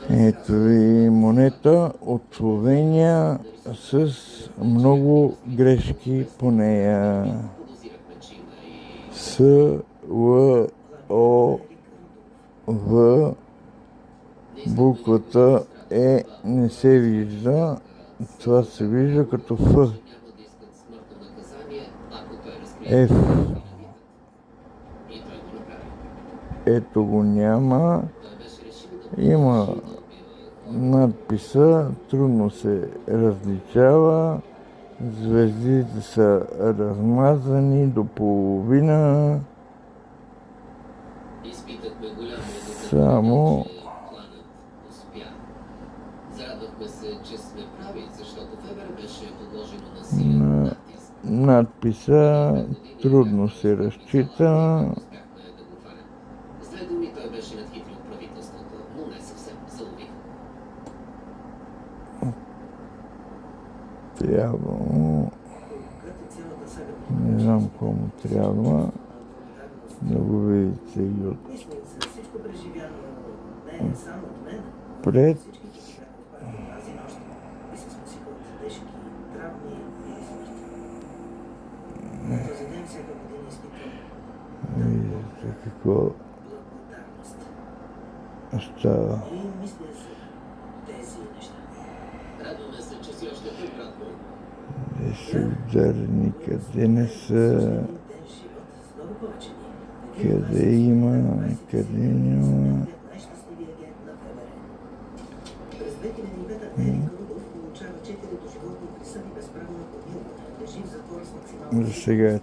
Ето ви монета от Словения с много грешки по нея. С, Л, О, В. Буквата Е не се вижда. Това се вижда като Ф. Ф. Ето го няма. Има надписа, трудно се различава. Звездите са размазани до половина. Само на надписа трудно се разчита. Трябва му, не знам кому трябва, да го видите и отпред. Виждате какво става. Къде са ударени, къде не са, къде има, къде няма. За сега